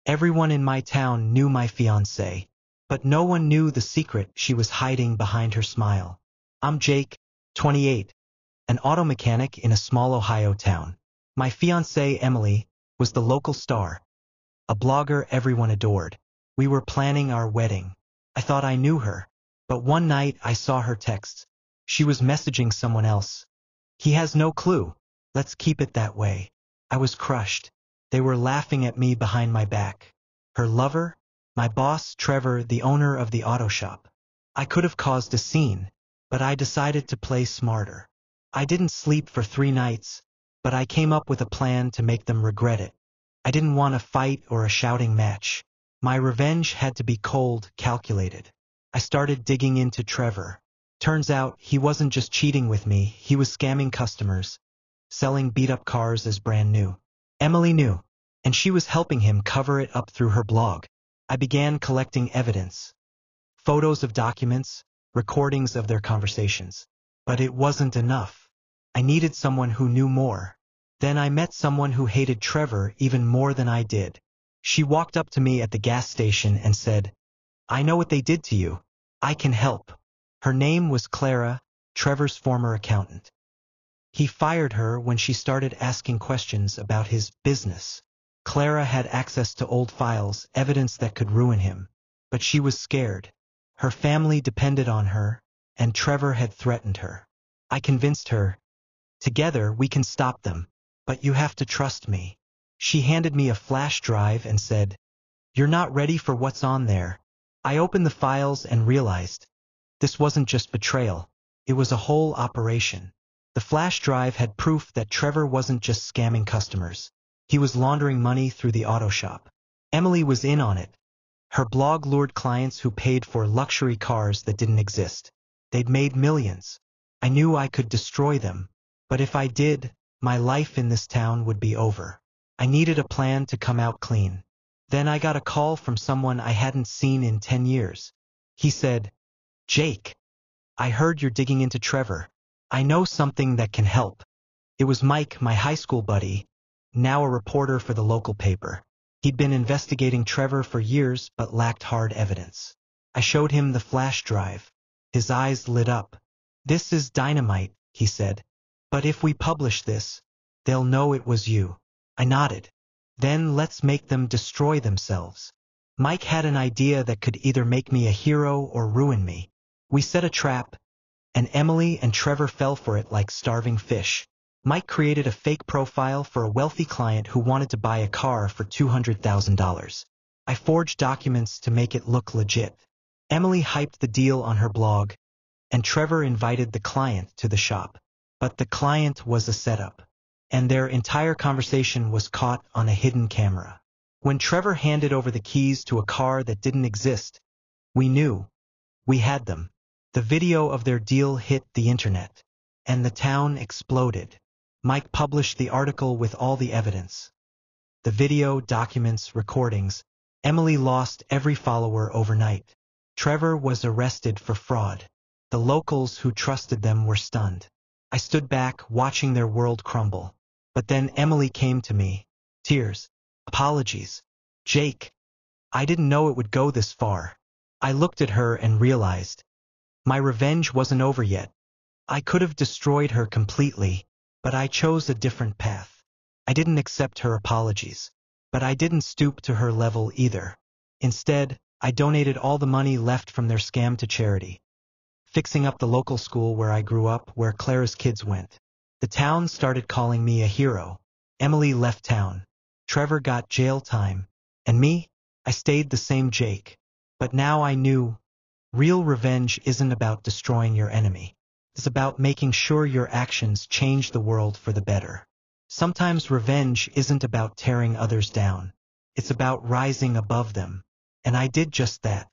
Everyone in my town knew my fiancé, but no one knew the secret she was hiding behind her smile. I'm Jake, 28, an auto mechanic in a small Ohio town. My fiancée, Emily, was the local star, a blogger everyone adored. We were planning our wedding. I thought I knew her, but one night I saw her texts. She was messaging someone else. He has no clue. Let's keep it that way. I was crushed. They were laughing at me behind my back. Her lover? My boss, Trevor, the owner of the auto shop. I could have caused a scene, but I decided to play smarter. I didn't sleep for 3 nights, but I came up with a plan to make them regret it. I didn't want a fight or a shouting match. My revenge had to be cold, calculated. I started digging into Trevor. Turns out he wasn't just cheating with me, he was scamming customers, selling beat-up cars as brand new. Emily knew, and she was helping him cover it up through her blog. I began collecting evidence. Photos of documents, recordings of their conversations. But it wasn't enough. I needed someone who knew more. Then I met someone who hated Trevor even more than I did. She walked up to me at the gas station and said, "I know what they did to you. I can help." Her name was Clara, Trevor's former accountant. He fired her when she started asking questions about his business. Clara had access to old files, evidence that could ruin him. But she was scared. Her family depended on her, and Trevor had threatened her. I convinced her, "Together we can stop them, but you have to trust me." She handed me a flash drive and said, "You're not ready for what's on there." I opened the files and realized this wasn't just betrayal, it was a whole operation. The flash drive had proof that Trevor wasn't just scamming customers. He was laundering money through the auto shop. Emily was in on it. Her blog lured clients who paid for luxury cars that didn't exist. They'd made millions. I knew I could destroy them, but if I did, my life in this town would be over. I needed a plan to come out clean. Then I got a call from someone I hadn't seen in 10 years. He said, "Jake, I heard you're digging into Trevor. I know something that can help." It was Mike, my high school buddy, now a reporter for the local paper. He'd been investigating Trevor for years but lacked hard evidence. I showed him the flash drive. His eyes lit up. "This is dynamite," he said. "But if we publish this, they'll know it was you." I nodded. "Then let's make them destroy themselves." Mike had an idea that could either make me a hero or ruin me. We set a trap, and Emily and Trevor fell for it like starving fish. Mike created a fake profile for a wealthy client who wanted to buy a car for $200,000. I forged documents to make it look legit. Emily hyped the deal on her blog, and Trevor invited the client to the shop. But the client was a setup, and their entire conversation was caught on a hidden camera. When Trevor handed over the keys to a car that didn't exist, we knew. We had them. The video of their deal hit the internet, and the town exploded. Mike published the article with all the evidence. The video, documents, recordings. Emily lost every follower overnight. Trevor was arrested for fraud. The locals who trusted them were stunned. I stood back, watching their world crumble. But then Emily came to me. Tears. Apologies. "Jake, I didn't know it would go this far." I looked at her and realized my revenge wasn't over yet. I could have destroyed her completely, but I chose a different path. I didn't accept her apologies, but I didn't stoop to her level either. Instead, I donated all the money left from their scam to charity, fixing up the local school where I grew up, where Clara's kids went. The town started calling me a hero. Emily left town. Trevor got jail time. And me? I stayed the same Jake. But now I knew real revenge isn't about destroying your enemy. It's about making sure your actions change the world for the better. Sometimes revenge isn't about tearing others down. It's about rising above them. And I did just that.